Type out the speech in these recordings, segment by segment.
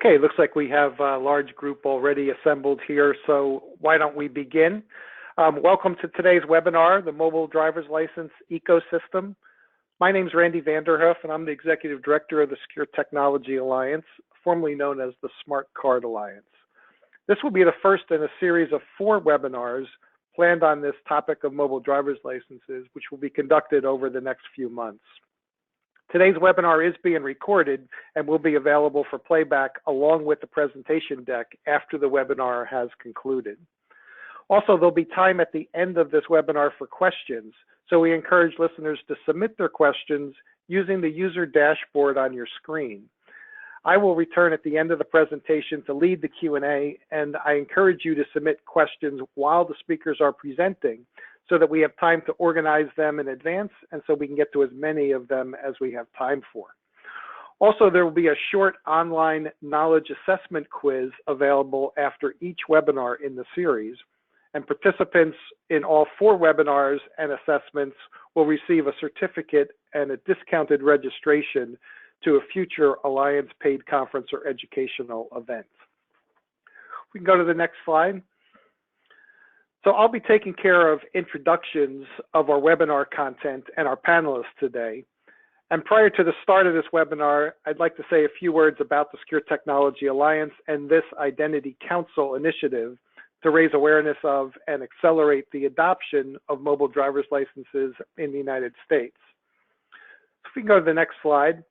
Okay, looks like we have a large group already assembled here, so why don't we begin? Welcome to today's webinar, the Mobile Driver's License Ecosystem. My name is Randy Vanderhoof, and I'm the Executive Director of the Secure Technology Alliance, formerly known as the Smart Card Alliance. This will be the first in a series of 4 webinars planned on this topic of mobile driver's licenses, which will be conducted over the next few months. Today's webinar is being recorded and will be available for playback along with the presentation deck after the webinar has concluded. Also, there'll be time at the end of this webinar for questions, so we encourage listeners to submit their questions using the user dashboard on your screen. I will return at the end of the presentation to lead the Q&A, and I encourage you to submit questions while the speakers are presenting so that we have time to organize them in advance and so we can get to as many of them as we have time for. Also, there will be a short online knowledge assessment quiz available after each webinar in the series, and participants in all 4 webinars and assessments will receive a certificate and a discounted registration to a future Alliance paid conference or educational event. We can go to the next slide. So I'll be taking care of introductions of our webinar content and our panelists today. And prior to the start of this webinar, I'd like to say a few words about the Secure Technology Alliance and this Identity Council initiative to raise awareness of and accelerate the adoption of mobile driver's licenses in the United States. If we can go to the next slide.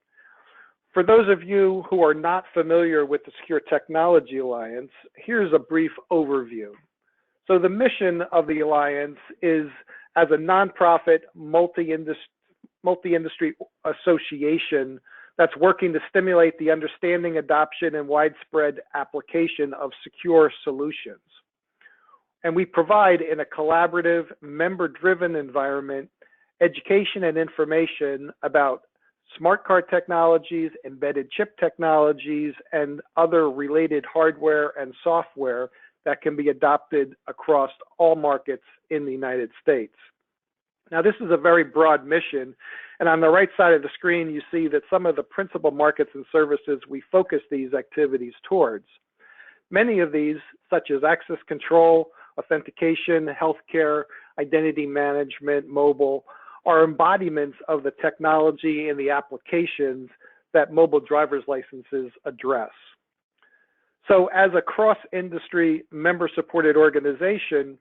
For those of you who are not familiar with the Secure Technology Alliance, here's a brief overview. So the mission of the Alliance is, as a nonprofit multi-industry association that's working to stimulate the understanding, adoption, and widespread application of secure solutions. And we provide, in a collaborative, member-driven environment, education and information about smart card technologies, embedded chip technologies, and other related hardware and software that can be adopted across all markets in the United States. Now, this is a very broad mission, and on the right side of the screen, you see that some of the principal markets and services we focus these activities towards. Many of these, such as access control, authentication, healthcare, identity management, mobile, are embodiments of the technology and the applications that mobile driver's licenses address. So as a cross-industry member-supported organization,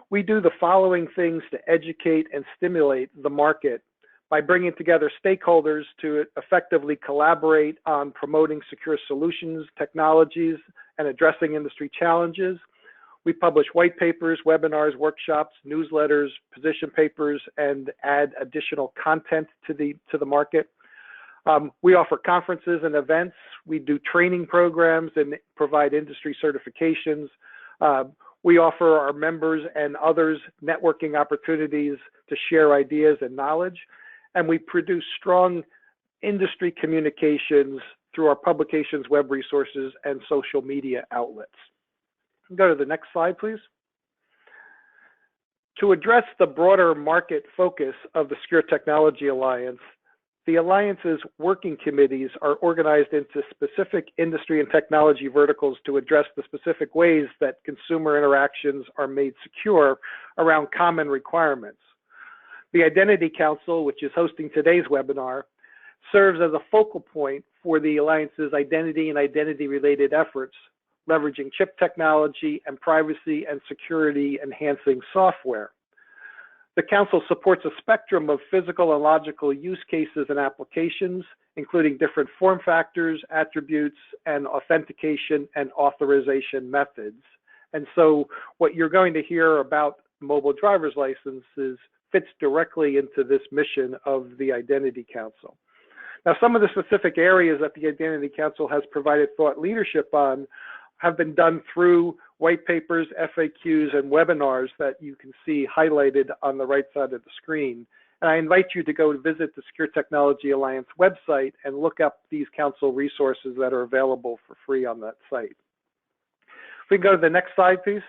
we do the following things to educate and stimulate the market by bringing together stakeholders to effectively collaborate on promoting secure solutions, technologies, and addressing industry challenges. We publish white papers, webinars, workshops, newsletters, position papers, and add additional content to the market. We offer conferences and events. We do training programs and provide industry certifications. We offer our members and others networking opportunities to share ideas and knowledge. And we produce strong industry communications through our publications, web resources, and social media outlets. Go to the next slide, please. To address the broader market focus of the Secure Technology Alliance, the Alliance's working committees are organized into specific industry and technology verticals to address the specific ways that consumer interactions are made secure around common requirements. The Identity Council, which is hosting today's webinar, serves as a focal point for the Alliance's identity and identity-related efforts, leveraging chip technology and privacy and security enhancing software. The Council supports a spectrum of physical and logical use cases and applications, including different form factors, attributes, and authentication and authorization methods. And so what you're going to hear about mobile driver's licenses fits directly into this mission of the Identity Council. Now, some of the specific areas that the Identity Council has provided thought leadership on have been done through white papers, FAQs, and webinars that you can see highlighted on the right side of the screen. And I invite you to go visit the Secure Technology Alliance website and look up these council resources that are available for free on that site. If we can go to the next slide, please.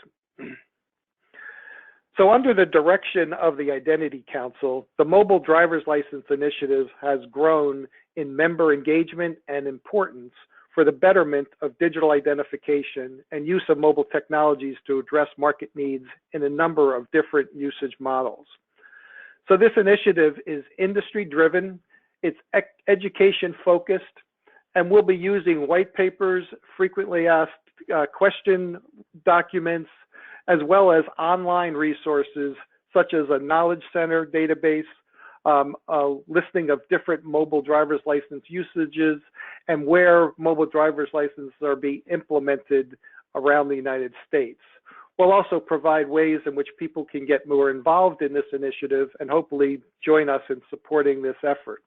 So under the direction of the Identity Council, the Mobile Driver's License Initiative has grown in member engagement and importance for the betterment of digital identification and use of mobile technologies to address market needs in a number of different usage models. So this initiative is industry-driven, it's education-focused, and we'll be using white papers, frequently asked question documents, as well as online resources such as a knowledge center database, a listing of different mobile driver's license usages, and where mobile driver's licenses are being implemented around the United States. We'll also provide ways in which people can get more involved in this initiative and hopefully join us in supporting this effort.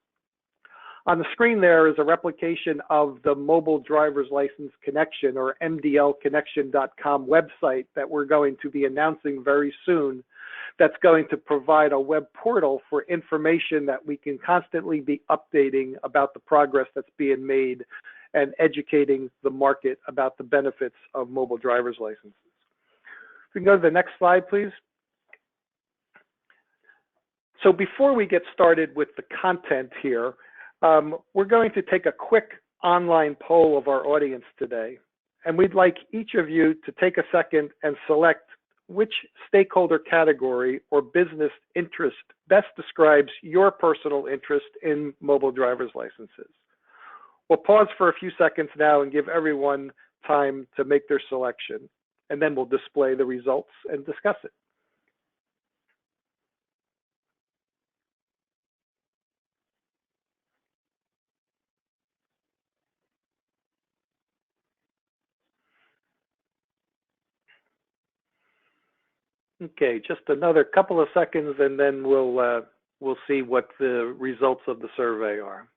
On the screen there is a replication of the Mobile Driver's License Connection, or mdlconnection.com website that we're going to be announcing very soon. That's going to provide a web portal for information that we can constantly be updating about the progress that's being made and educating the market about the benefits of mobile driver's licenses. If we can go to the next slide, please. So before we get started with the content here, we're going to take a quick online poll of our audience today. And we'd like each of you to take a second and select which stakeholder category or business interest best describes your personal interest in mobile driver's licenses. We'll pause for a few seconds now and give everyone time to make their selection, and then we'll display the results and discuss it. Okay, just another couple of seconds, and then we'll see what the results of the survey are.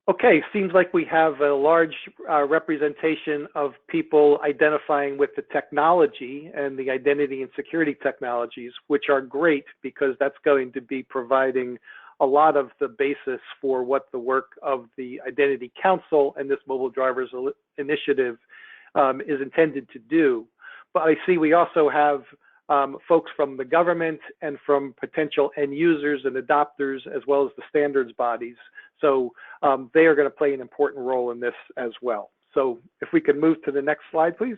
Okay, seems like we have a large representation of people identifying with the technology and the identity and security technologies, which are great because that's going to be providing a lot of the basis for what the work of the Identity Council and this Mobile Drivers Initiative is intended to do. But I see we also have folks from the government and from potential end users and adopters, as well as the standards bodies. So they are going to play an important role in this as well. So if we could move to the next slide, please.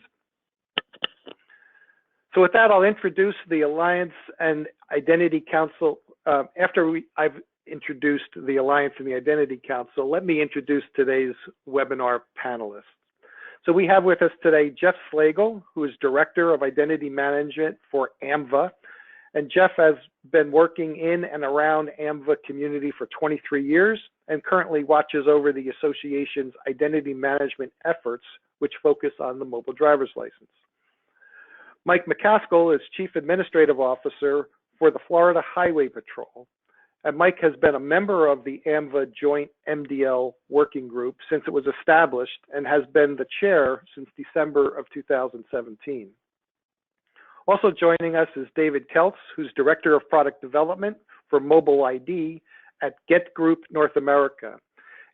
So with that, I'll introduce the Alliance and Identity Council. After I've introduced the Alliance and the Identity Council, let me introduce today's webinar panelists. So we have with us today Jeff Slagel, who is Director of Identity Management for AMVA. And Jeff has been working in and around AMVA community for 23 years and currently watches over the association's identity management efforts, which focus on the mobile driver's license. Mike McCaskill is Chief Administrative Officer for the Florida Highway Patrol. And Mike has been a member of the AMVA Joint mDL Working Group since it was established and has been the chair since December of 2017. Also joining us is David Celts, who's Director of Product Development for Mobile ID at Get Group North America.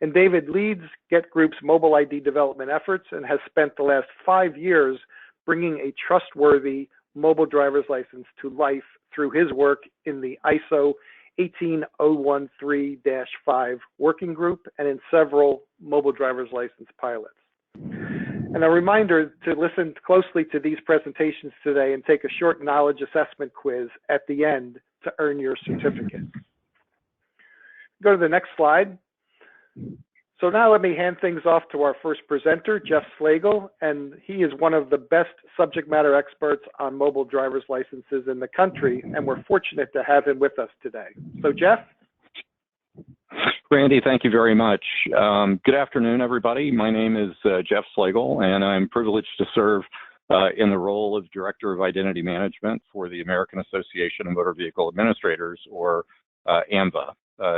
And David leads Get Group's mobile ID development efforts and has spent the last 5 years bringing a trustworthy mobile driver's license to life through his work in the ISO 18013-5 working group and in several mobile driver's license pilots. And a reminder to listen closely to these presentations today and take a short knowledge assessment quiz at the end to earn your certificate. Go to the next slide. So now let me hand things off to our first presenter, Jeff Slagel, and he is one of the best subject matter experts on mobile driver's licenses in the country, and we're fortunate to have him with us today. So Jeff? Randy, thank you very much. Good afternoon, everybody. My name is Jeff Slagel, and I'm privileged to serve in the role of Director of Identity Management for the American Association of Motor Vehicle Administrators, or AMVA.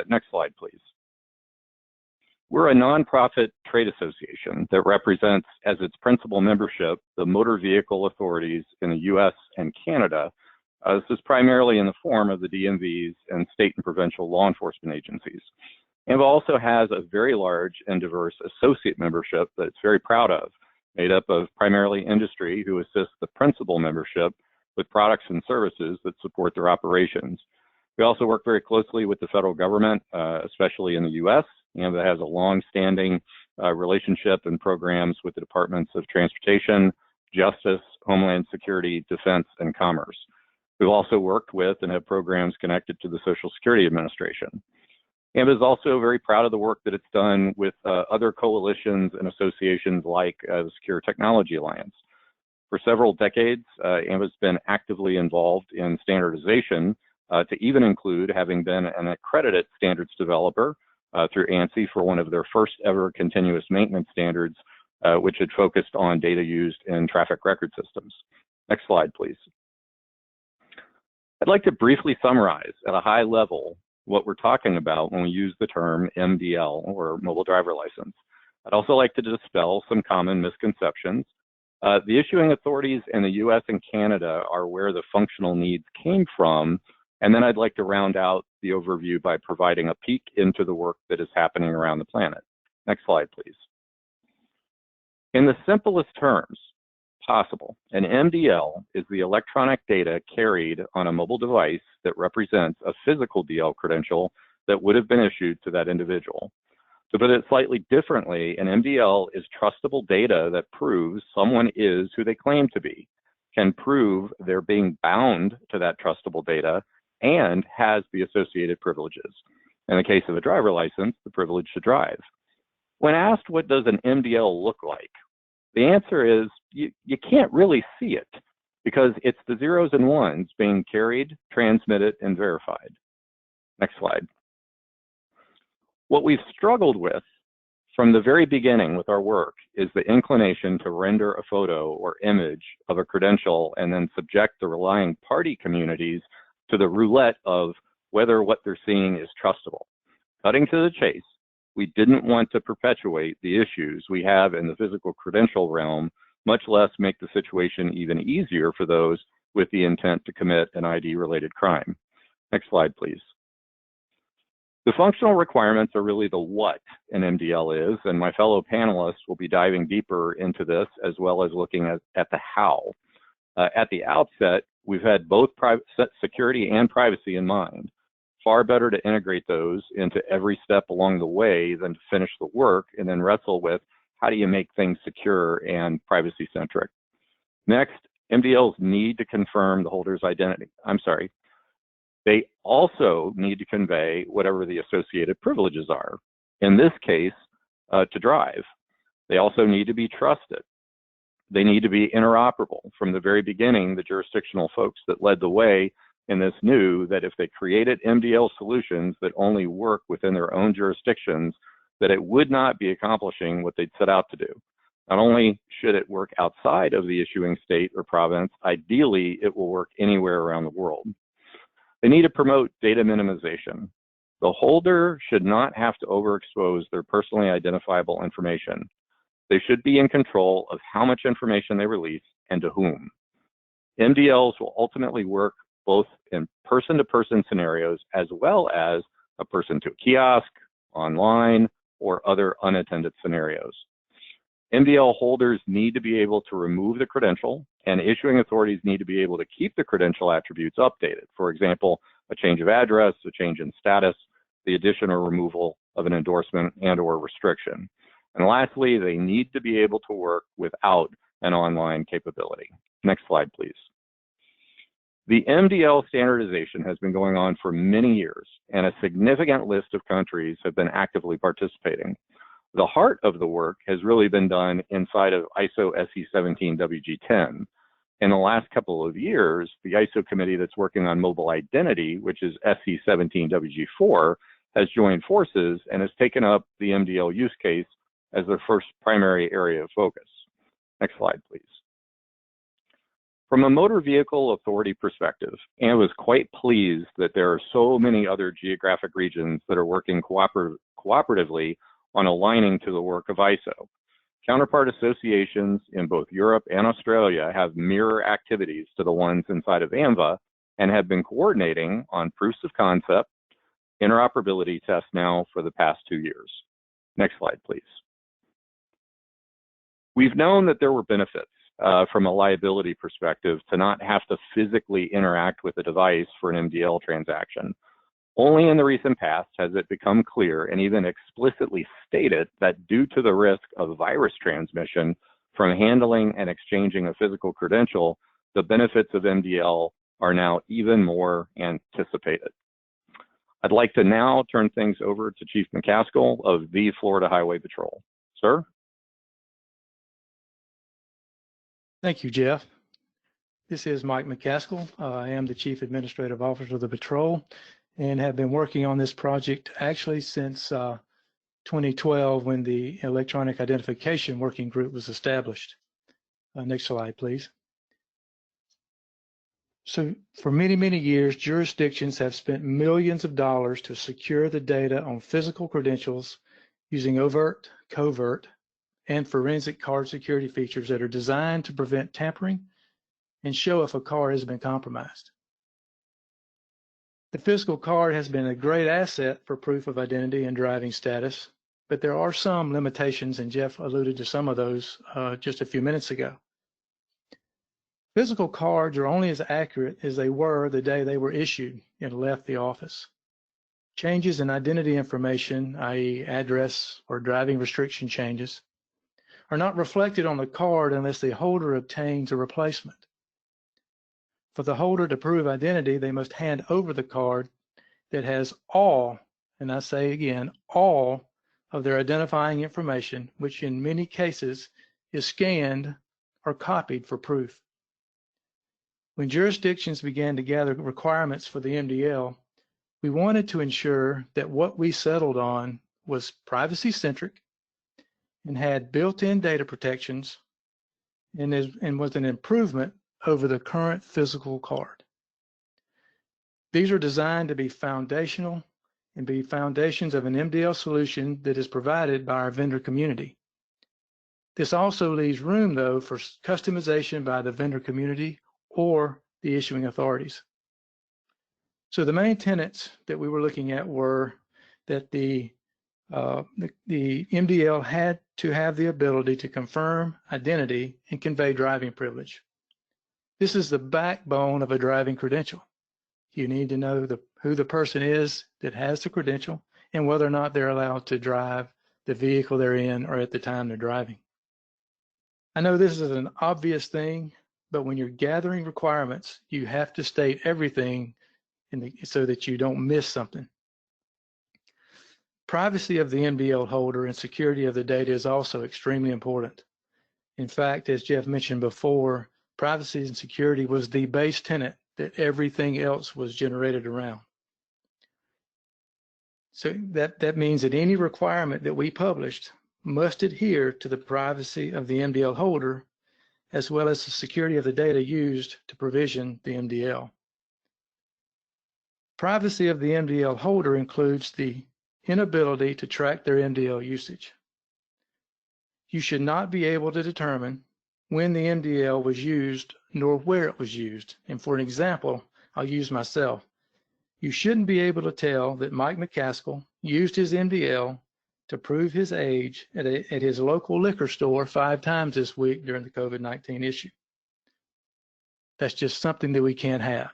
Next slide, please. We're a nonprofit trade association that represents as its principal membership the motor vehicle authorities in the US and Canada. This is primarily in the form of the DMVs and state and provincial law enforcement agencies. AMVA also has a very large and diverse associate membership that it's very proud of, made up of primarily industry who assists the principal membership with products and services that support their operations. We also work very closely with the federal government, especially in the U.S. AMVA has a long-standing relationship and programs with the Departments of Transportation, Justice, Homeland Security, Defense, and Commerce. We've also worked with and have programs connected to the Social Security Administration. AMVA is also very proud of the work that it's done with other coalitions and associations like the Secure Technology Alliance. For several decades, AMVA has been actively involved in standardization, to even include having been an accredited standards developer through ANSI for one of their first ever continuous maintenance standards, which had focused on data used in traffic record systems. Next slide, please. I'd like to briefly summarize at a high level what we're talking about when we use the term mDL, or mobile driver license. I'd also like to dispel some common misconceptions. The issuing authorities in the US and Canada are where the functional needs came from, and then I'd like to round out the overview by providing a peek into the work that is happening around the planet. Next slide, please. In the simplest terms possible, an mDL is the electronic data carried on a mobile device that represents a physical DL credential that would have been issued to that individual. To put it slightly differently, an mDL is trustable data that proves someone is who they claim to be, can prove they're being bound to that trustable data, and has the associated privileges. In the case of a driver license, the privilege to drive. When asked what does an mDL look like, the answer is you can't really see it because it's the zeros and ones being carried, transmitted, and verified. Next slide. What we've struggled with from the very beginning with our work is the inclination to render a photo or image of a credential and then subject the relying party communities to the roulette of whether what they're seeing is trustable. Cutting to the chase, we didn't want to perpetuate the issues we have in the physical credential realm, much less make the situation even easier for those with the intent to commit an ID-related crime. Next slide, please. The functional requirements are really the what an mDL is, and my fellow panelists will be diving deeper into this as well as looking at the how. At the outset, we've had both security and privacy in mind. Far better to integrate those into every step along the way than to finish the work and then wrestle with how do you make things secure and privacy-centric. Next, mDLs need to confirm the holder's identity. They also need to convey whatever the associated privileges are. In this case, to drive. They also need to be trusted. They need to be interoperable. From the very beginning, the jurisdictional folks that led the way in this knew that if they created mDL solutions that only work within their own jurisdictions, that it would not be accomplishing what they'd set out to do. Not only should it work outside of the issuing state or province, ideally it will work anywhere around the world. They need to promote data minimization. The holder should not have to overexpose their personally identifiable information. They should be in control of how much information they release and to whom. mDLs will ultimately work both in person-to-person scenarios as well as a person-to-a-kiosk, online, or other unattended scenarios. mDL holders need to be able to remove the credential, and issuing authorities need to be able to keep the credential attributes updated. For example, a change of address, a change in status, the addition or removal of an endorsement and/or restriction. And lastly, they need to be able to work without an online capability. Next slide, please. The mDL standardization has been going on for many years, and a significant list of countries have been actively participating. The heart of the work has really been done inside of ISO SE 17WG10. In the last couple of years, the ISO committee that's working on mobile identity, which is SE 17WG4, has joined forces and has taken up the mDL use case as their first primary area of focus. Next slide, please. From a motor vehicle authority perspective, AMVA was quite pleased that there are so many other geographic regions that are working cooperatively on aligning to the work of ISO. Counterpart associations in both Europe and Australia have mirror activities to the ones inside of AMVA and have been coordinating on proofs of concept, interoperability tests now for the past 2 years. Next slide, please. We've known that there were benefits from a liability perspective to not have to physically interact with the device for an mDL transaction. Only in the recent past has it become clear and even explicitly stated that due to the risk of virus transmission from handling and exchanging a physical credential, the benefits of mDL are now even more anticipated. I'd like to now turn things over to Chief McCaskill of the Florida Highway Patrol. Sir? Thank you, Jeff. This is Mike McCaskill. I am the Chief Administrative Officer of the Patrol and have been working on this project actually since 2012 when the Electronic Identification Working Group was established. Next slide, please. So for many, many years, jurisdictions have spent millions of dollars to secure the data on physical credentials using overt, covert, and forensic card security features that are designed to prevent tampering and show if a card has been compromised. The physical card has been a great asset for proof of identity and driving status, but there are some limitations, and Jeff alluded to some of those just a few minutes ago. Physical cards are only as accurate as they were the day they were issued and left the office. Changes in identity information, i.e. address or driving restriction changes, are not reflected on the card unless the holder obtains a replacement. For the holder to prove identity, they must hand over the card that has all, and I say again, all of their identifying information, which in many cases is scanned or copied for proof. When jurisdictions began to gather requirements for the mDL, we wanted to ensure that what we settled on was privacy-centric and had built-in data protections and was an improvement over the current physical card. These are designed to be foundational and be foundations of an mDL solution that is provided by our vendor community. This also leaves room, though, for customization by the vendor community or the issuing authorities. So the main tenets that we were looking at were that the mDL had to have the ability to confirm identity and convey driving privilege. This is the backbone of a driving credential. You need to know who the person is that has the credential and whether or not they're allowed to drive the vehicle they're in or at the time they're driving. I know this is an obvious thing, but when you're gathering requirements, you have to state everything so that you don't miss something. Privacy of the mDL holder and security of the data is also extremely important. In fact, as Jeff mentioned before, privacy and security was the base tenet that everything else was generated around. So that means that any requirement that we published must adhere to the privacy of the mDL holder as well as the security of the data used to provision the mDL. Privacy of the mDL holder includes the inability to track their mDL usage. You should not be able to determine when the mDL was used nor where it was used. And for an example, I'll use myself. You shouldn't be able to tell that Mike McCaskill used his mDL to prove his age at his local liquor store 5 times this week during the COVID-19 issue. That's just something that we can't have.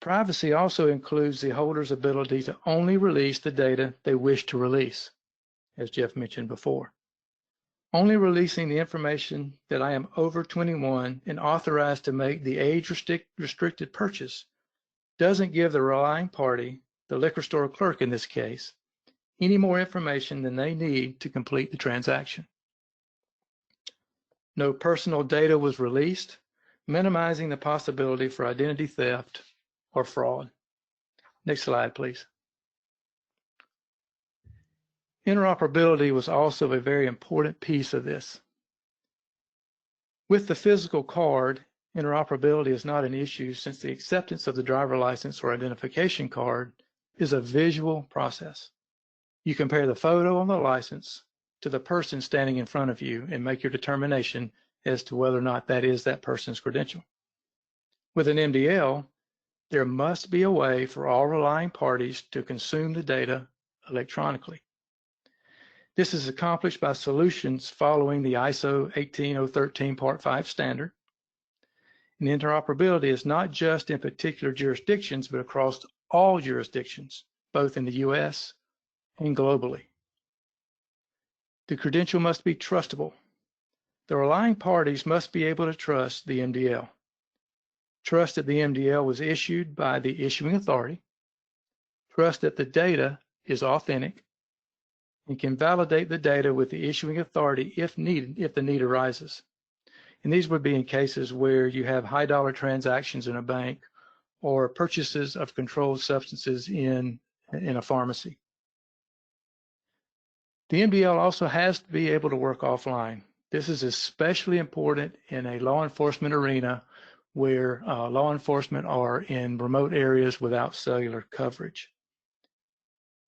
Privacy also includes the holder's ability to only release the data they wish to release, as Jeff mentioned before. Only releasing the information that I am over 21 and authorized to make the age-restricted purchase doesn't give the relying party, the liquor store clerk in this case, any more information than they need to complete the transaction. No personal data was released, minimizing the possibility for identity theft or fraud. Next slide, please. Interoperability was also a very important piece of this. With the physical card, interoperability is not an issue since the acceptance of the driver license or identification card is a visual process. You compare the photo on the license to the person standing in front of you and make your determination as to whether or not that is that person's credential. With an mDL, there must be a way for all relying parties to consume the data electronically. This is accomplished by solutions following the ISO 18013 Part 5 standard. And interoperability is not just in particular jurisdictions, but across all jurisdictions, both in the US and globally. The credential must be trustable. The relying parties must be able to trust the mDL. Trust that the mDL was issued by the issuing authority. Trust that the data is authentic and can validate the data with the issuing authority if needed, if the need arises. And these would be in cases where you have high dollar transactions in a bank or purchases of controlled substances in a pharmacy. The mDL also has to be able to work offline. This is especially important in a law enforcement arena where law enforcement are in remote areas without cellular coverage.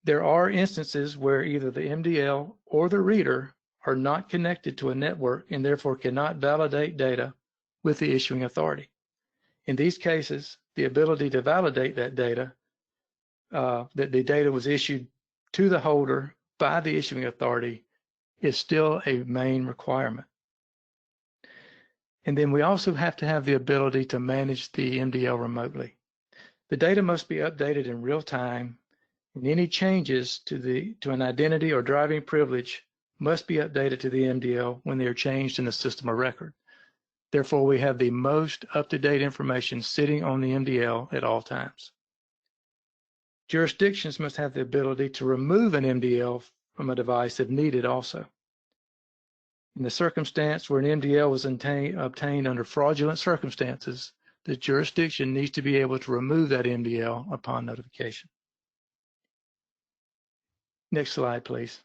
There are instances where either the mDL or the reader are not connected to a network and therefore cannot validate data with the issuing authority. In these cases, the ability to validate that data, that the data was issued to the holder by the issuing authority, is still a main requirement. And then we also have to have the ability to manage the mDL remotely. The data must be updated in real time, and any changes to an identity or driving privilege must be updated to the mDL when they are changed in the system of record. Therefore, we have the most up-to-date information sitting on the mDL at all times. Jurisdictions must have the ability to remove an mDL from a device if needed also. In the circumstance where an mDL was obtained under fraudulent circumstances, the jurisdiction needs to be able to remove that mDL upon notification. Next slide, please.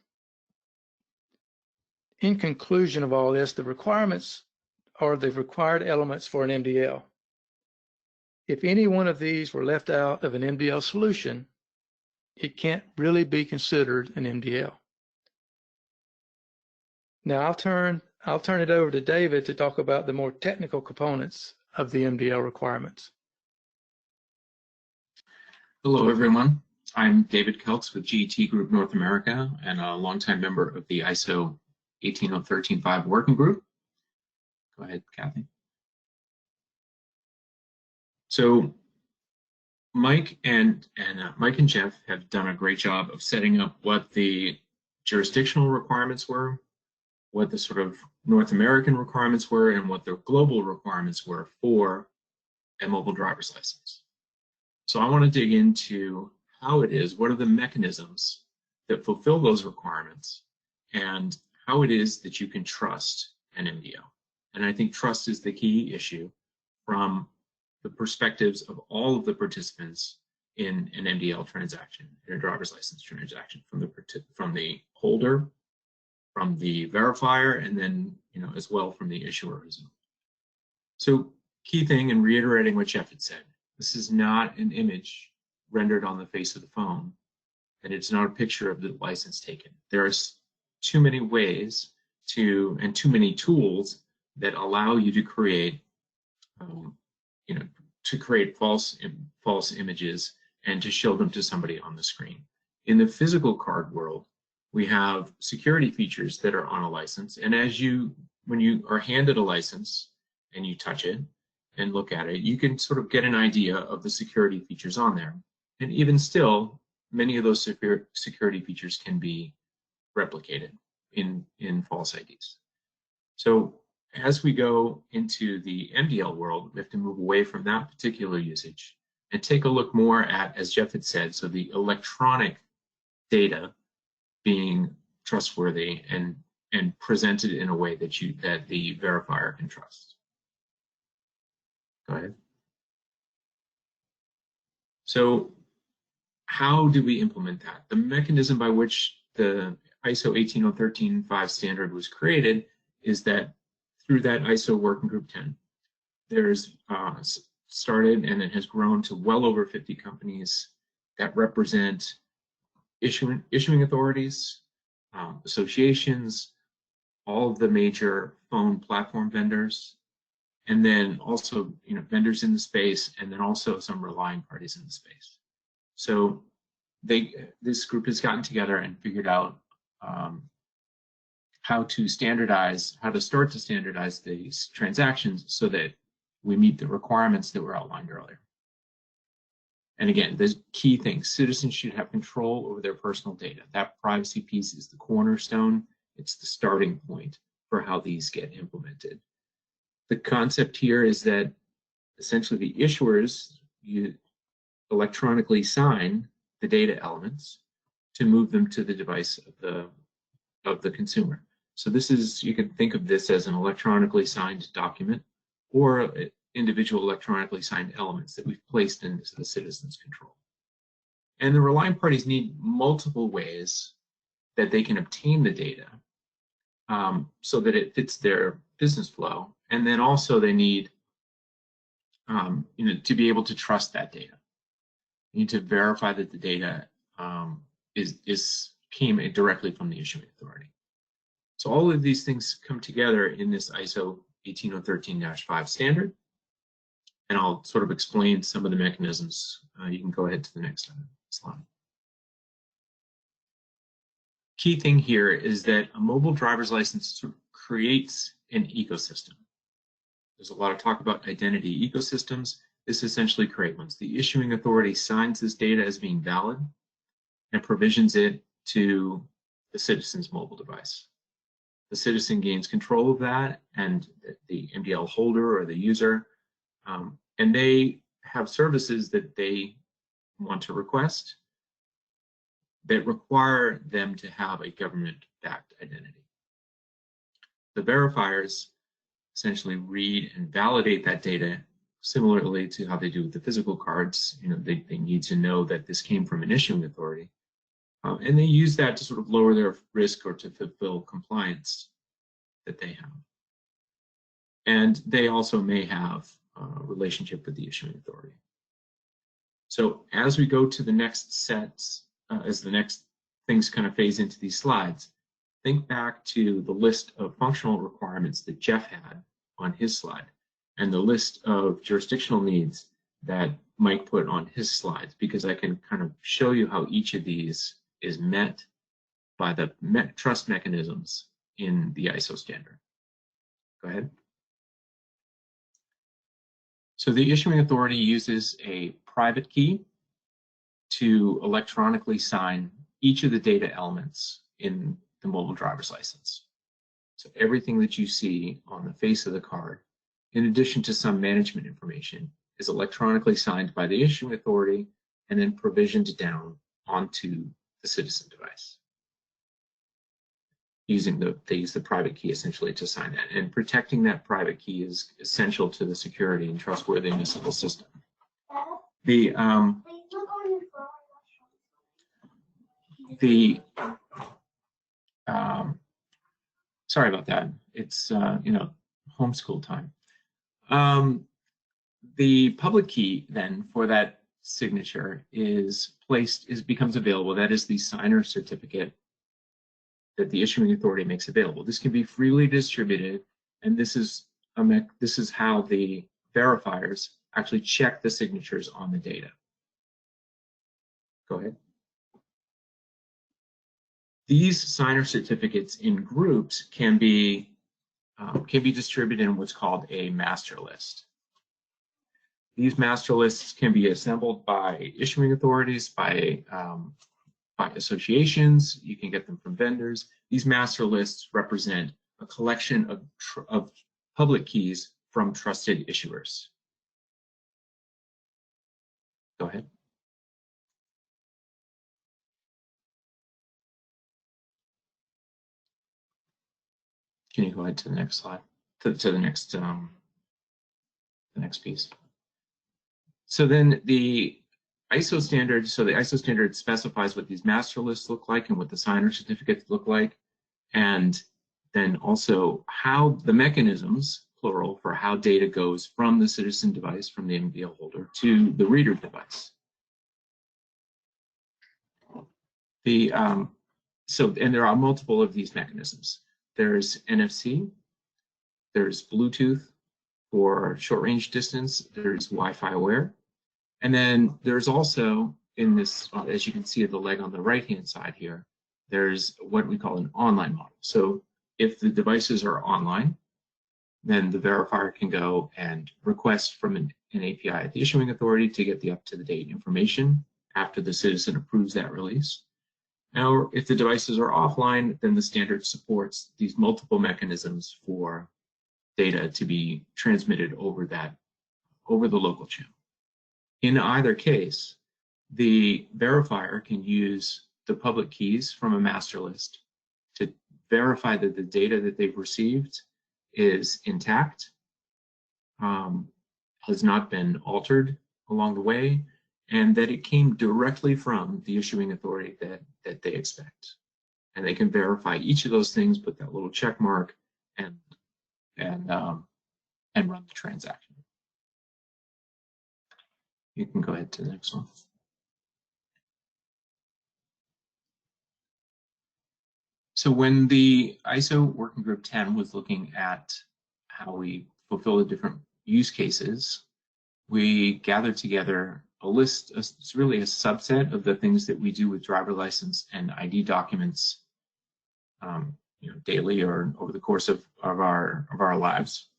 In conclusion of all this, the requirements are the required elements for an mDL. If any one of these were left out of an mDL solution, it can't really be considered an mDL. Now I'll turn it over to David to talk about the more technical components of the mDL requirements. Hello, everyone. I'm David Celts with GET Group North America and a longtime member of the ISO 18013-5 working group. Go ahead, Kathy. So Mike and Jeff have done a great job of setting up what the jurisdictional requirements were, what the sort of North American requirements were, and what the global requirements were for a mobile driver's license. So I want to dig into how it is, what are the mechanisms that fulfill those requirements, and how it is that you can trust an mDL. And I think trust is the key issue from the perspectives of all of the participants in an mDL transaction, in a driver's license transaction, from the holder, from the verifier, and then as well from the issuer as well. So key thing, and reiterating what Jeff had said, this is not an image rendered on the face of the phone, and it's not a picture of the license taken. There are too many ways and too many tools that allow you to create false images and to show them to somebody on the screen. In the physical card world, we have security features that are on a license, and when you are handed a license and you touch it and look at it, you can sort of get an idea of the security features on there. And even still, many of those security features can be replicated in false IDs. So as we go into the mDL world, we have to move away from that particular usage and take a look more at, as Jeff had said, so the electronic data being trustworthy and presented in a way that the verifier can trust. Go ahead. So how do we implement that? The mechanism by which the ISO 18013-5 standard was created is that through that ISO Working Group 10, there's started and it has grown to well over 50 companies that represent issuing authorities, associations, all of the major phone platform vendors, and then also vendors in the space, and then also some relying parties in the space. So this group has gotten together and figured out how to start to standardize these transactions so that we meet the requirements that were outlined earlier. And again, the key thing, citizens should have control over their personal data. That privacy piece is the cornerstone. It's the starting point for how these get implemented. The concept here is that essentially the issuers, you electronically sign the data elements to move them to the device of the consumer. So this is, you can think of this as an electronically signed document or individual electronically signed elements that we've placed into the citizen's control. And the relying parties need multiple ways that they can obtain the data so that it fits their business flow. And then also they need to be able to trust that data. You need to verify that the data came directly from the issuing authority. So all of these things come together in this ISO 18013-5 standard. And I'll sort of explain some of the mechanisms. You can go ahead to the next slide. Key thing here is that a mobile driver's license sort of creates an ecosystem. There's a lot of talk about identity ecosystems. This essentially creates ones. The issuing authority signs this data as being valid and provisions it to the citizen's mobile device. The citizen gains control of that, and the mDL holder or the user, and they have services that they want to request that require them to have a government-backed identity. The verifiers essentially read and validate that data similarly to how they do with the physical cards. They need to know that this came from an issuing authority. And they use that to sort of lower their risk or to fulfill compliance that they have. And they also may have a relationship with the issuing authority. So as we go to the next sets, as the next things kind of phase into these slides, think back to the list of functional requirements that Jeff had on his slide and the list of jurisdictional needs that Mike put on his slides, because I can kind of show you how each of these is met by the trust mechanisms in the ISO standard. Go ahead. So the issuing authority uses a private key to electronically sign each of the data elements in the mobile driver's license. So everything that you see on the face of the card, in addition to some management information, is electronically signed by the issuing authority and then provisioned down onto the citizen device. They use the private key essentially to sign that, and protecting that private key is essential to the security and trustworthiness of the system. Sorry about that. It's homeschool time. The public key then for that signature becomes available. That is the signer certificate that the issuing authority makes available. This can be freely distributed, and this is how the verifiers actually check the signatures on the data. Go ahead. These signer certificates in groups can be distributed in what's called a master list. These master lists can be assembled by issuing authorities, by associations. You can get them from vendors. These master lists represent a collection of public keys from trusted issuers. Go ahead. Can you go ahead to the next slide, to the next piece? So then the ISO standard, the ISO standard specifies what these master lists look like and what the signer certificates look like, and then also how the mechanisms, plural, for how data goes from the citizen device, from the mDL holder, to the reader device. And there are multiple of these mechanisms. There's NFC, there's Bluetooth for short-range distance, there's Wi-Fi aware, and then there's also, in this, as you can see at the leg on the right-hand side here, there's what we call an online model. So if the devices are online, then the verifier can go and request from an API at the issuing authority to get the up-to-the-date information after the citizen approves that release. Now, if the devices are offline, then the standard supports these multiple mechanisms for data to be transmitted over the local channel. In either case, the verifier can use the public keys from a master list to verify that the data that they've received is intact, has not been altered along the way, and that it came directly from the issuing authority that they expect. And they can verify each of those things, put that little check mark, and run the transaction. You can go ahead to the next one. So when the ISO Working Group 10 was looking at how we fulfill the different use cases, we gathered together a list. It's really a subset of the things that we do with driver license and ID documents, daily or over the course of our lives.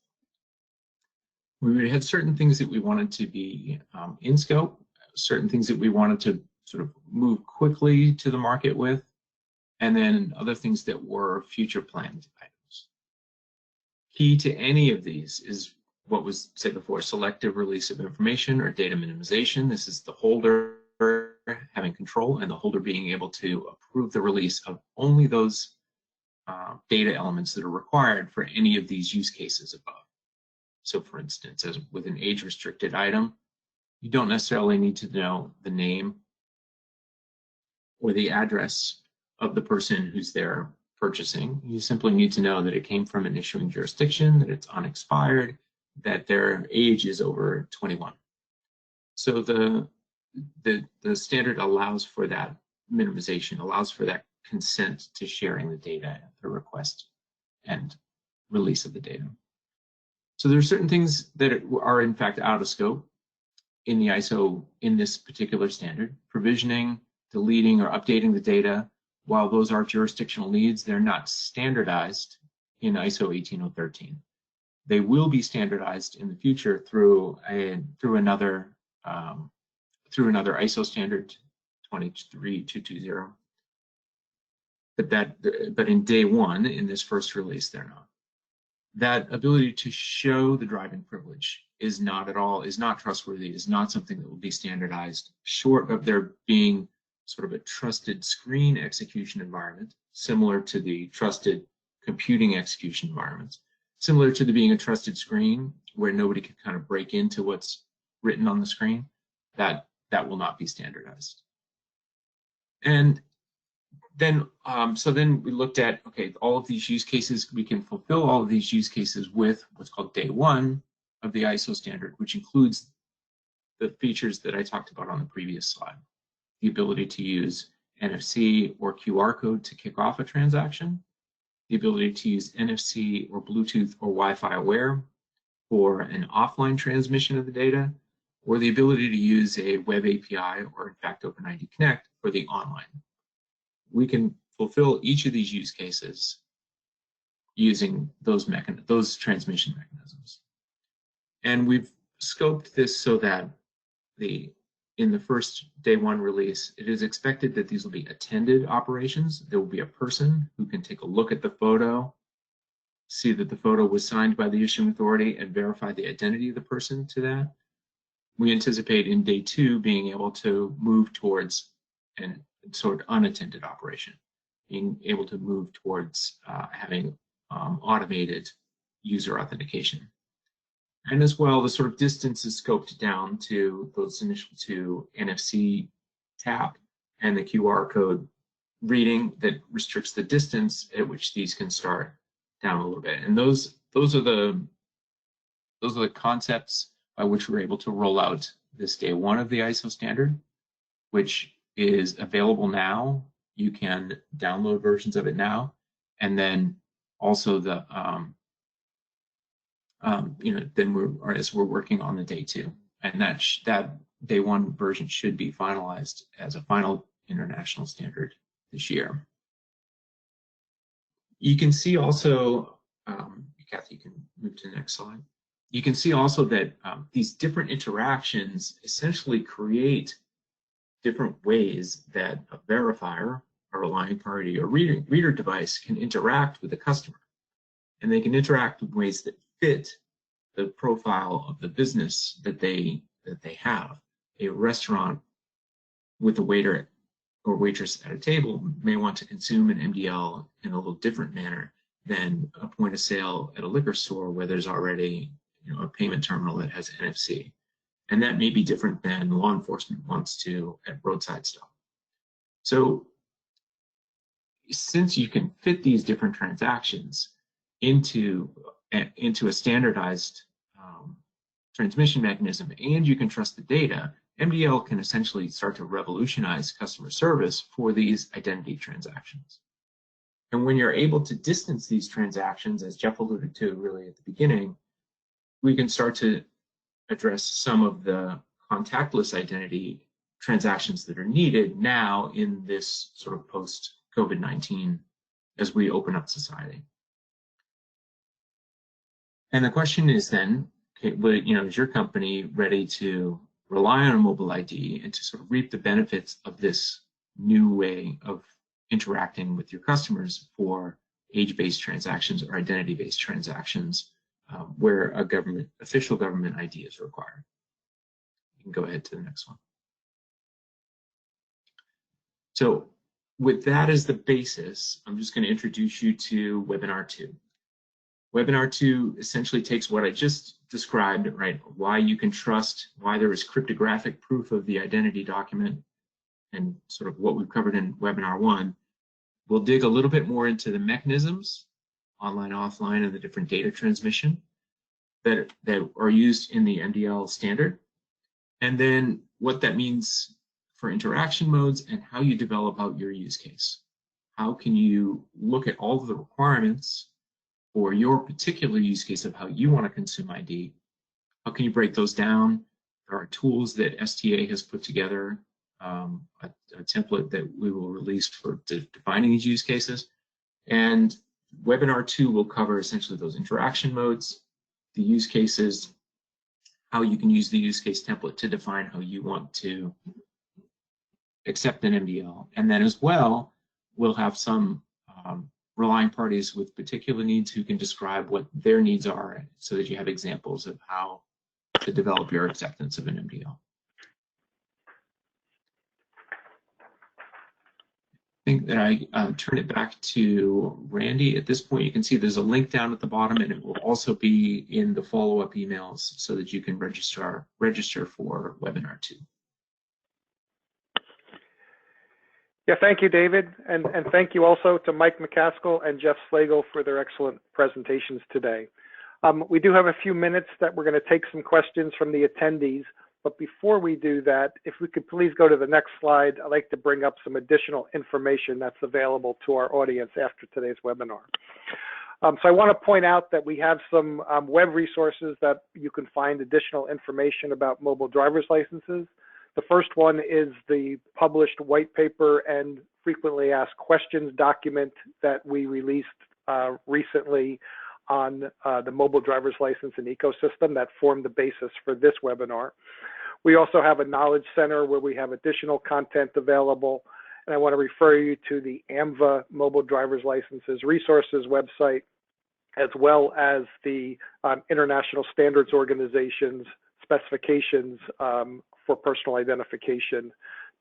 We had certain things that we wanted to be in scope, certain things that we wanted to sort of move quickly to the market with, and then other things that were future planned items. Key to any of these is what was said before, selective release of information or data minimization. This is the holder having control and the holder being able to approve the release of only those data elements that are required for any of these use cases above. So for instance, as with an age-restricted item, you don't necessarily need to know the name or the address of the person who's there purchasing. You simply need to know that it came from an issuing jurisdiction, that it's unexpired, that their age is over 21. So the standard allows for that minimization, allows for that consent to sharing the data at the request and release of the data. So there are certain things that are in fact out of scope in the ISO in this particular standard. Provisioning, deleting, or updating the data, while those are jurisdictional needs, they're not standardized in ISO 18013. They will be standardized in the future through another ISO standard 23220. But in day one, in this first release, they're not. That ability to show the driving privilege is not trustworthy, is not something that will be standardized, short of there being sort of a trusted screen execution environment, similar to the trusted computing execution environments, similar to being a trusted screen where nobody can kind of break into what's written on the screen. That will not be standardized. And then, so then we looked at, okay, all of these use cases, we can fulfill all of these use cases with what's called day one of the ISO standard, which includes the features that I talked about on the previous slide. The ability to use NFC or QR code to kick off a transaction, the ability to use NFC or Bluetooth or Wi-Fi aware for an offline transmission of the data, or the ability to use a web API or in fact OpenID Connect for the online. We can fulfill each of these use cases using those transmission mechanisms. And we've scoped this so that in the first day one release, it is expected that these will be attended operations. There will be a person who can take a look at the photo, see that the photo was signed by the issuing authority, and verify the identity of the person to that. We anticipate in day two being able to move towards an sort of unattended operation, being able to move towards having automated user authentication. And as well, the sort of distance is scoped down to those initial two NFC tap and the QR code reading that restricts the distance at which these can start down a little bit. And those are the concepts by which we're able to roll out this day one of the ISO standard, which is available now. You can download versions of it now, and then also the then as we're working on the day two, and that day one version should be finalized as a final international standard this year. You can see also, Kathy, you can move to the next slide. you can see also that these different interactions essentially create different ways that a verifier, a relying party, or reader device can interact with the customer. And they can interact in ways that fit the profile of the business that they have. A restaurant with a waiter or waitress at a table may want to consume an mDL in a little different manner than a point of sale at a liquor store where there's already a payment terminal that has NFC. And that may be different than law enforcement wants to at roadside stop. So since you can fit these different transactions into a standardized transmission mechanism, and you can trust the data, mDL can essentially start to revolutionize customer service for these identity transactions. And when you're able to distance these transactions, as Jeff alluded to really at the beginning, we can start to address some of the contactless identity transactions that are needed now in this sort of post-COVID-19 as we open up society. And the question is then, okay, is your company ready to rely on a mobile ID and to sort of reap the benefits of this new way of interacting with your customers for age-based transactions or identity-based transactions where a official government ID is required? You can go ahead to the next one. So with that as the basis, I'm just going to introduce you to Webinar 2. Webinar 2 essentially takes what I just described, right? Why you can trust, why there is cryptographic proof of the identity document, and sort of what we've covered in Webinar 1. We'll dig a little bit more into the mechanisms, online, offline, and the different data transmission that are used in the mDL standard, and then what that means for interaction modes and how you develop out your use case. How can you look at all of the requirements for your particular use case of how you want to consume ID? How can you break those down? There are tools that STA has put together, a template that we will release for defining these use cases. And Webinar 2 will cover essentially those interaction modes, the use cases, how you can use the use case template to define how you want to accept an mDL. And then as well, we'll have some relying parties with particular needs who can describe what their needs are so that you have examples of how to develop your acceptance of an mDL. I think that I turn it back to Randy. At this point, you can see there's a link down at the bottom, and it will also be in the follow-up emails so that you can register for Webinar 2. Yeah, thank you, David. And thank you also to Mike McCaskill and Jeff Slagel for their excellent presentations today. We do have a few minutes that we're going to take some questions from the attendees. But before we do that, if we could please go to the next slide, I'd like to bring up some additional information that's available to our audience after today's webinar. So I want to point out that we have some web resources that you can find additional information about mobile driver's licenses. The first one is the published white paper and frequently asked questions document that we released recently on the mobile driver's license and ecosystem that formed the basis for this webinar. We also have a knowledge center where we have additional content available, and I want to refer you to the Anza mobile driver's licenses resources website, as well as the International Standards Organization's specifications for personal identification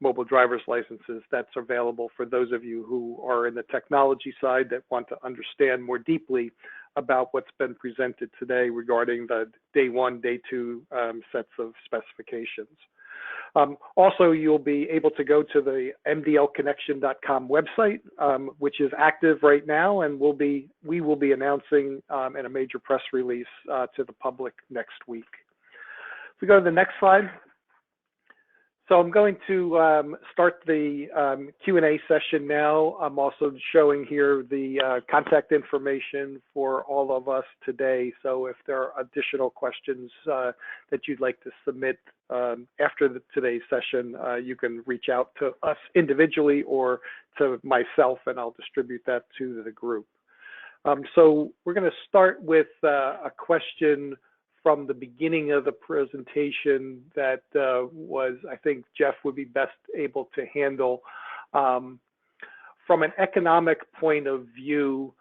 mobile driver's licenses. That's available for those of you who are in the technology side that want to understand more deeply about what's been presented today regarding the day 1, day 2 sets of specifications. Also, you'll be able to go to the mdlconnection.com website, which is active right now, and we will be announcing in a major press release to the public next week. If we go to the next slide. So I'm going to start the Q&A session now. I'm also showing here the contact information for all of us today. So if there are additional questions that you'd like to submit after today's session, you can reach out to us individually or to myself, and I'll distribute that to the group. So we're going to start with a question from the beginning of the presentation that was, I think Jeff would be best able to handle. From an economic point of view,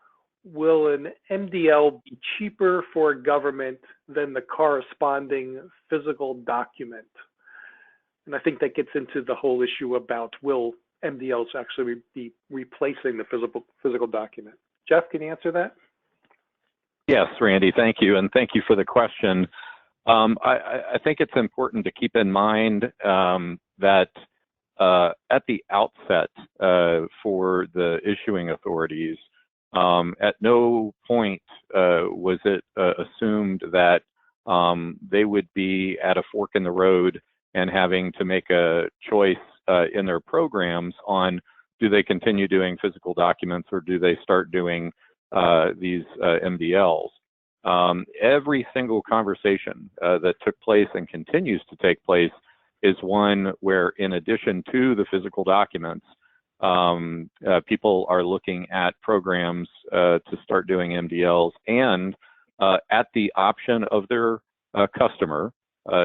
will an mDL be cheaper for a government than the corresponding physical document? And I think that gets into the whole issue about will mDLs actually be replacing the physical document. Jeff, can you answer that? Yes, Randy, thank you. And thank you for the question. I think it's important to keep in mind that at the outset for the issuing authorities, at no point was it assumed that they would be at a fork in the road and having to make a choice in their programs on do they continue doing physical documents or do they start doing these mDLs. Every single conversation that took place and continues to take place is one where, in addition to the physical documents, people are looking at programs to start doing mDLs and at the option of their customer,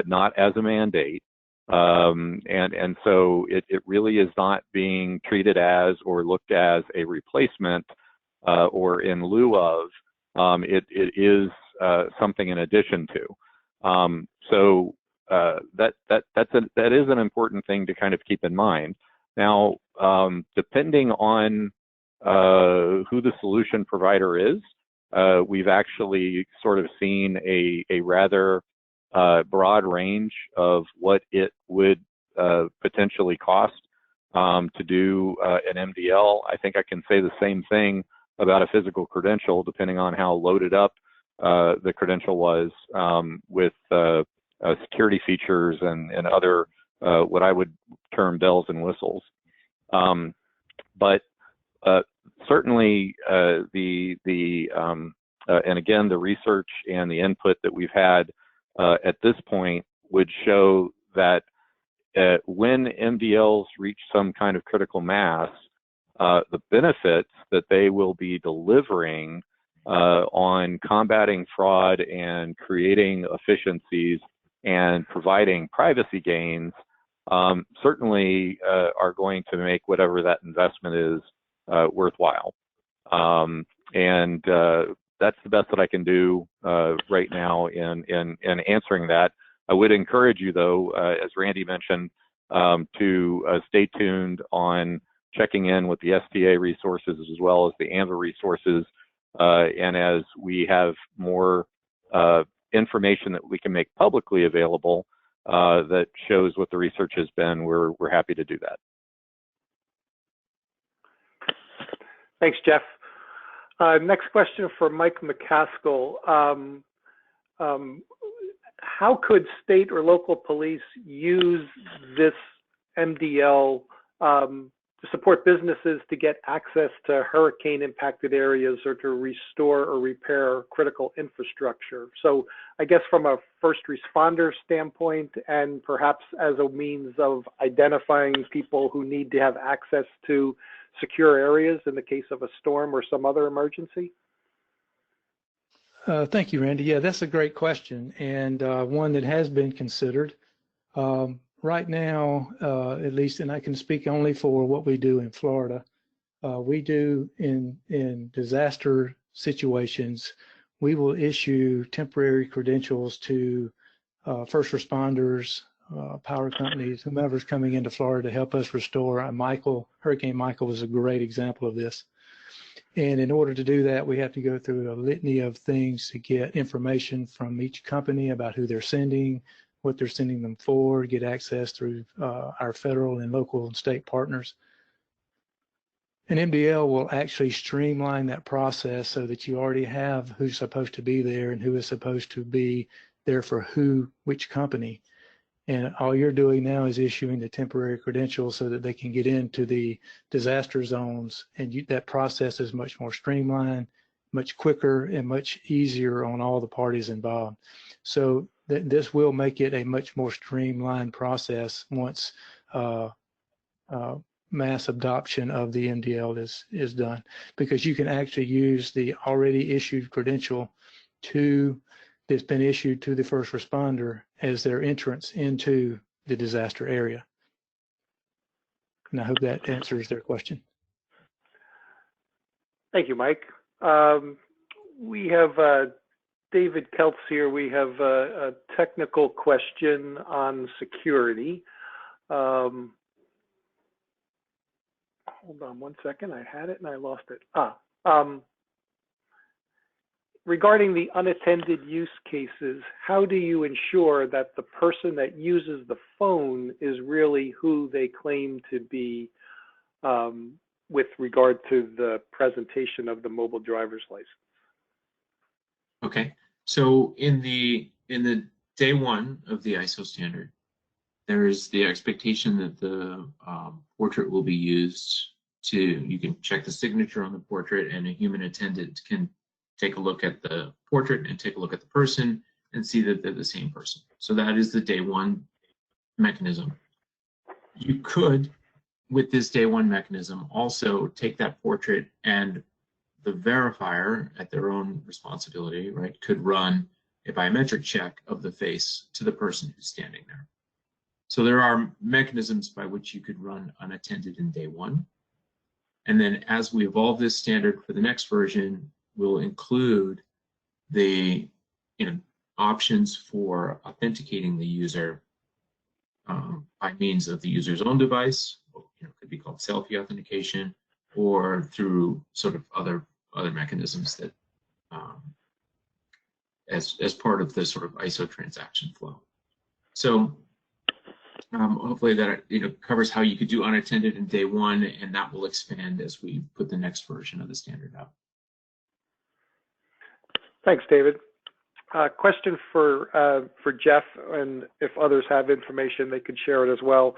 not as a mandate. And so it really is not being treated as or looked as a replacement or in lieu of. It is something in addition to. So that is an important thing to kind of keep in mind. Now, depending on who the solution provider is, we've actually sort of seen a rather broad range of what it would potentially cost to do an mDL. I think I can say the same thing about a physical credential, depending on how loaded up the credential was with security features and other what I would term bells and whistles. But certainly and again, the research and the input that we've had at this point would show that when mDLs reach some kind of critical mass, the benefits that they will be delivering on combating fraud and creating efficiencies and providing privacy gains certainly are going to make whatever that investment is worthwhile. And that's the best that I can do right now in answering that. I would encourage you, though, as Randy mentioned, to stay tuned on checking in with the STA resources as well as the Anza resources. And as we have more information that we can make publicly available that shows what the research has been, we're happy to do that. Thanks, Jeff. Next question for Mike McCaskill. How could state or local police use this mDL to support businesses to get access to hurricane impacted areas or to restore or repair critical infrastructure? So I guess from a first responder standpoint and perhaps as a means of identifying people who need to have access to secure areas in the case of a storm or some other emergency? Thank you, Randy. Yeah, that's a great question, and one that has been considered. Right now, at least, and I can speak only for what we do in Florida, we do in disaster situations, we will issue temporary credentials to first responders, power companies, whomever's coming into Florida to help us restore. Hurricane Michael was a great example of this. And in order to do that, we have to go through a litany of things to get information from each company about who they're sending, what they're sending them for, get access through our federal and local and state partners. An mDL will actually streamline that process so that you already have who's supposed to be there and who is supposed to be there for which company. And all you're doing now is issuing the temporary credentials so that they can get into the disaster zones. And that process is much more streamlined, much quicker, and much easier on all the parties involved. So this will make it a much more streamlined process once mass adoption of the mDL is done, because you can actually use the already issued credential to that's been issued to the first responder as their entrance into the disaster area. And I hope that answers their question. Thank you, Mike. We have David Celts here. We have a technical question on security. Hold on one second. I had it and I lost it. Regarding the unattended use cases, how do you ensure that the person that uses the phone is really who they claim to be with regard to the presentation of the mobile driver's license? Okay, so in the day one of the ISO standard, there is the expectation that the portrait will be used to, you can check the signature on the portrait, and a human attendant can take a look at the portrait and take a look at the person and see that they're the same person. So that is the day one mechanism. You could, with this day one mechanism, also take that portrait, and the verifier at their own responsibility, right, could run a biometric check of the face to the person who's standing there. So there are mechanisms by which you could run unattended in day one. And then as we evolve this standard for the next version, we'll include the options for authenticating the user by means of the user's own device. Could be called selfie authentication, or through sort of other mechanisms that as part of the sort of ISO transaction flow. So hopefully that covers how you could do unattended in day one, and that will expand as we put the next version of the standard out. Thanks, David. Question for Jeff, and if others have information, they could share it as well.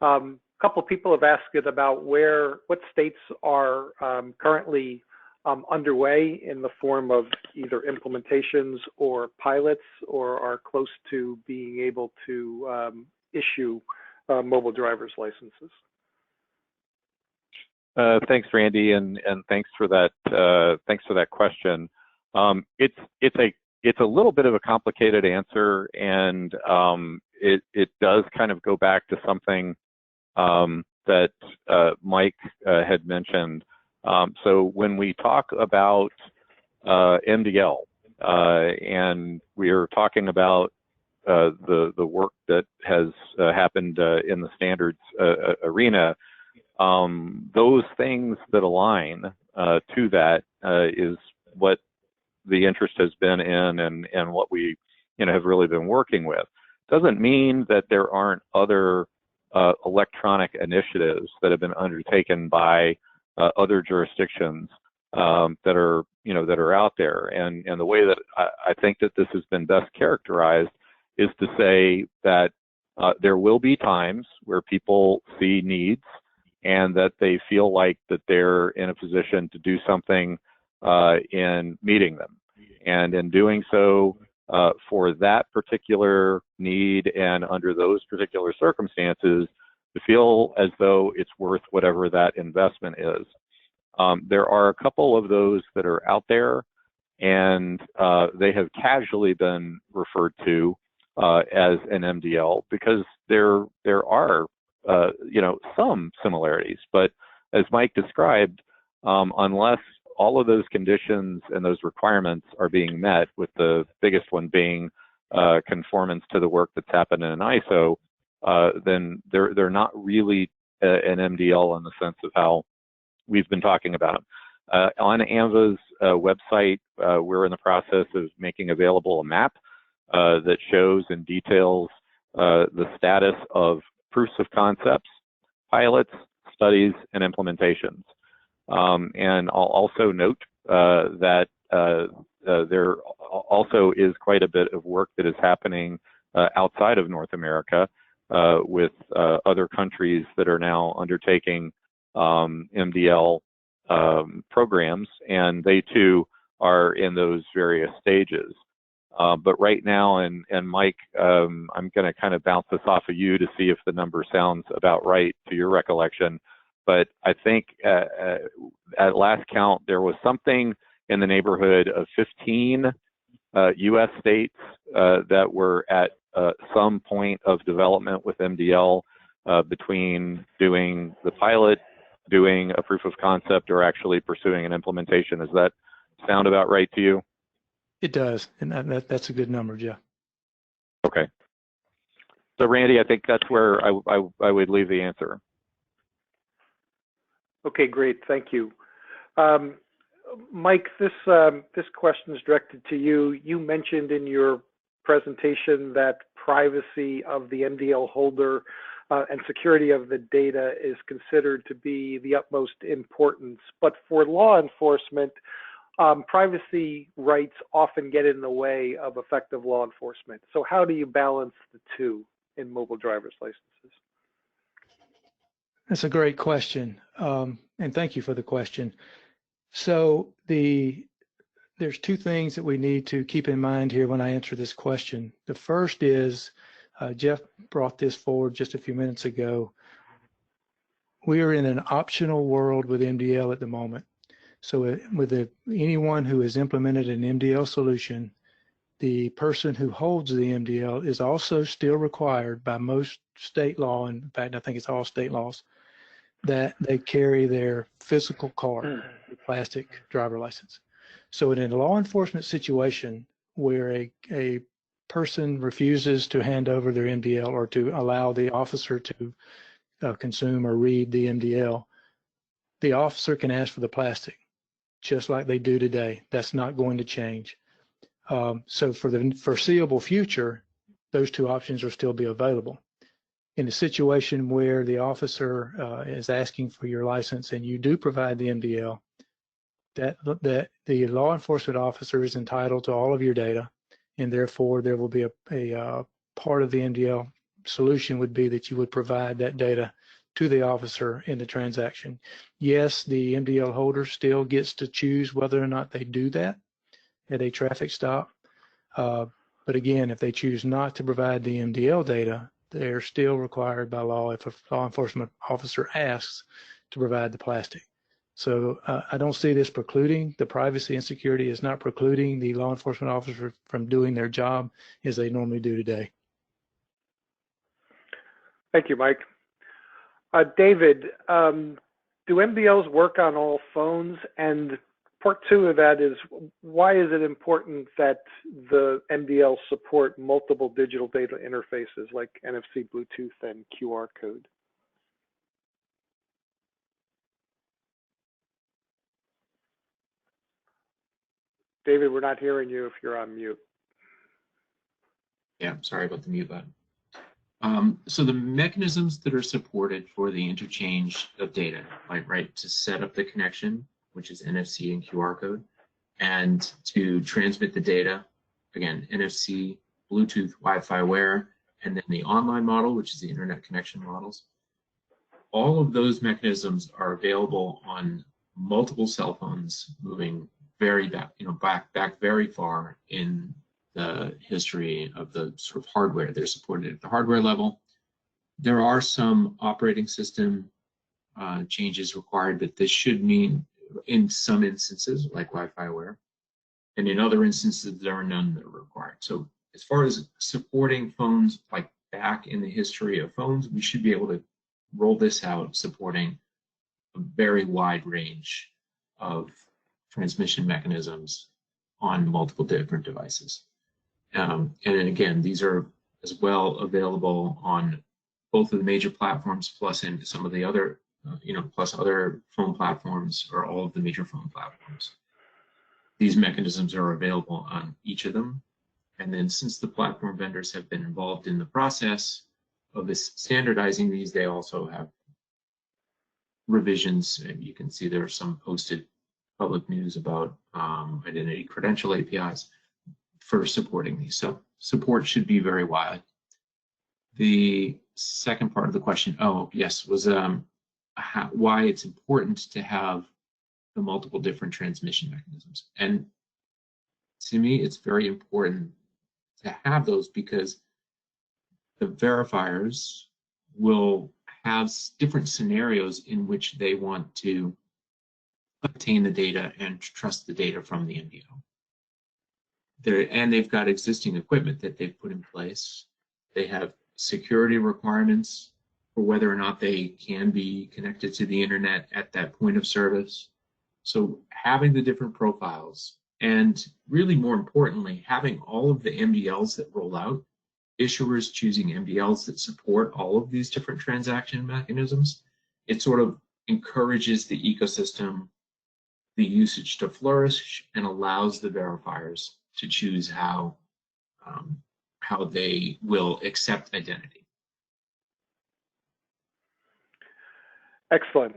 A couple of people have asked it about what states are currently underway in the form of either implementations or pilots, or are close to being able to issue mobile driver's licenses. Thanks, Randy, and thanks for that. Thanks for that question. It's a little bit of a complicated answer, and it does kind of go back to something that Mike had mentioned. So when we talk about mDL, and we are talking about the work that has happened in the standards arena, those things that align to that is what the interest has been in, and what we have really been working with. Doesn't mean that there aren't other electronic initiatives that have been undertaken by other jurisdictions that are out there. And the way that I think that this has been best characterized is to say that there will be times where people see needs and that they feel like that they're in a position to do something in meeting them. And in doing so, for that particular need and under those particular circumstances, to feel as though it's worth whatever that investment is. There are a couple of those that are out there, and they have casually been referred to as an mDL because there are some similarities. But as Mike described, unless all of those conditions and those requirements are being met, with the biggest one being conformance to the work that's happened in an ISO, then they're not really an mDL in the sense of how we've been talking about. On Anza's website, we're in the process of making available a map that shows and details the status of proofs of concepts, pilots, studies, and implementations. And I'll also note that there also is quite a bit of work that is happening outside of North America with other countries that are now undertaking mDL programs, and they too are in those various stages. But right now, and Mike, I'm going to kind of bounce this off of you to see if the number sounds about right to your recollection. But I think at last count, there was something in the neighborhood of 15 U.S. states that were at some point of development with mDL between doing the pilot, doing a proof of concept, or actually pursuing an implementation. Does that sound about right to you? It does, and that's a good number, Jeff. Okay. So Randy, I think that's where I would leave the answer. Okay, great, thank you. Mike, this question is directed to you. You mentioned in your presentation that privacy of the mDL holder and security of the data is considered to be the utmost importance. But for law enforcement, privacy rights often get in the way of effective law enforcement. So how do you balance the two in mobile driver's licenses? That's a great question, and thank you for the question. So there's two things that we need to keep in mind here when I answer this question. The first is, Jeff brought this forward just a few minutes ago. We are in an optional world with mDL at the moment. So with anyone who has implemented an mDL solution, the person who holds the mDL is also still required by most state law, and in fact, I think it's all state laws, that they carry their physical card, the plastic driver license. So in a law enforcement situation where a person refuses to hand over their mDL or to allow the officer to consume or read the mDL, the officer can ask for the plastic, just like they do today. That's not going to change. So for the foreseeable future, those two options will still be available. In a situation where the officer is asking for your license and you do provide the mDL, that the law enforcement officer is entitled to all of your data, and therefore there will be a part of the mDL solution would be that you would provide that data to the officer in the transaction. Yes, the mDL holder still gets to choose whether or not they do that at a traffic stop. But again, if they choose not to provide the mDL data, they're still required by law if a law enforcement officer asks to provide the plastic. So I don't see this precluding the privacy and security. Is not precluding the law enforcement officer from doing their job as they normally do today. Thank you, Mike. David, do mDLs work on all phones? And part two of that is, why is it important that the mDL support multiple digital data interfaces like NFC, Bluetooth, and QR code? David, we're not hearing you if you're on mute. Yeah, sorry about the mute button. So the mechanisms that are supported for the interchange of data, like to set up the connection, which is NFC and QR code, and to transmit the data, again, NFC, Bluetooth, Wi-Fi Wear, and then the online model, which is the internet connection models. All of those mechanisms are available on multiple cell phones moving very back very far in the history of the sort of hardware. They're supported at the hardware level. There are some operating system changes required, but this should mean in some instances, like Wi-Fi Wear, and in other instances, there are none that are required. So as far as supporting phones, like back in the history of phones, we should be able to roll this out supporting a very wide range of transmission mechanisms on multiple different devices. And then again, these are as well available on both of the major platforms, plus in some of the other, plus other phone platforms, or all of the major phone platforms. These mechanisms are available on each of them. And then since the platform vendors have been involved in the process of this standardizing these, they also have revisions. And you can see there are some posted public news about identity credential APIs for supporting these. So support should be very wide. The second part of the question, was why it's important to have the multiple different transmission mechanisms. And to me, it's very important to have those because the verifiers will have different scenarios in which they want to obtain the data and trust the data from the mDL. they've got existing equipment that they've put in place. They have security requirements for whether or not they can be connected to the internet at that point of service. So having the different profiles, and really more importantly, having all of the mDLs that roll out, issuers choosing mDLs that support all of these different transaction mechanisms, it sort of encourages the ecosystem, the usage to flourish, and allows the verifiers to choose how they will accept identity. Excellent.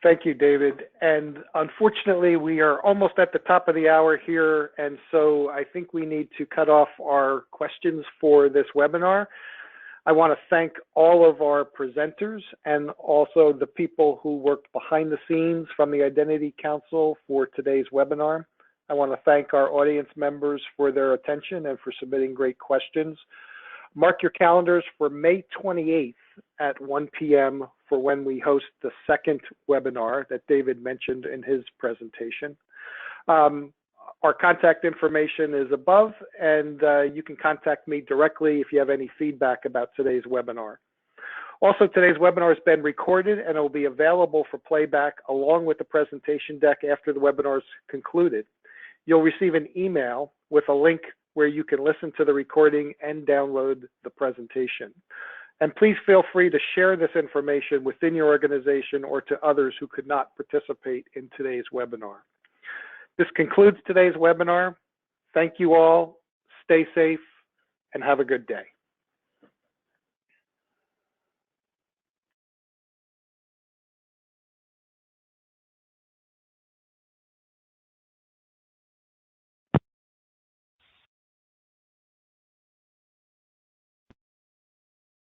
Thank you, David. And unfortunately, we are almost at the top of the hour here, and so I think we need to cut off our questions for this webinar. I want to thank all of our presenters and also the people who worked behind the scenes from the Identity Council for today's webinar. I want to thank our audience members for their attention and for submitting great questions. Mark your calendars for May 28th at 1 p.m. for when we host the second webinar that David mentioned in his presentation. Our contact information is above, and you can contact me directly if you have any feedback about today's webinar. Also, today's webinar has been recorded and it will be available for playback along with the presentation deck after the webinar is concluded. You'll receive an email with a link where you can listen to the recording and download the presentation. And please feel free to share this information within your organization or to others who could not participate in today's webinar. This concludes today's webinar. Thank you all, stay safe, and have a good day.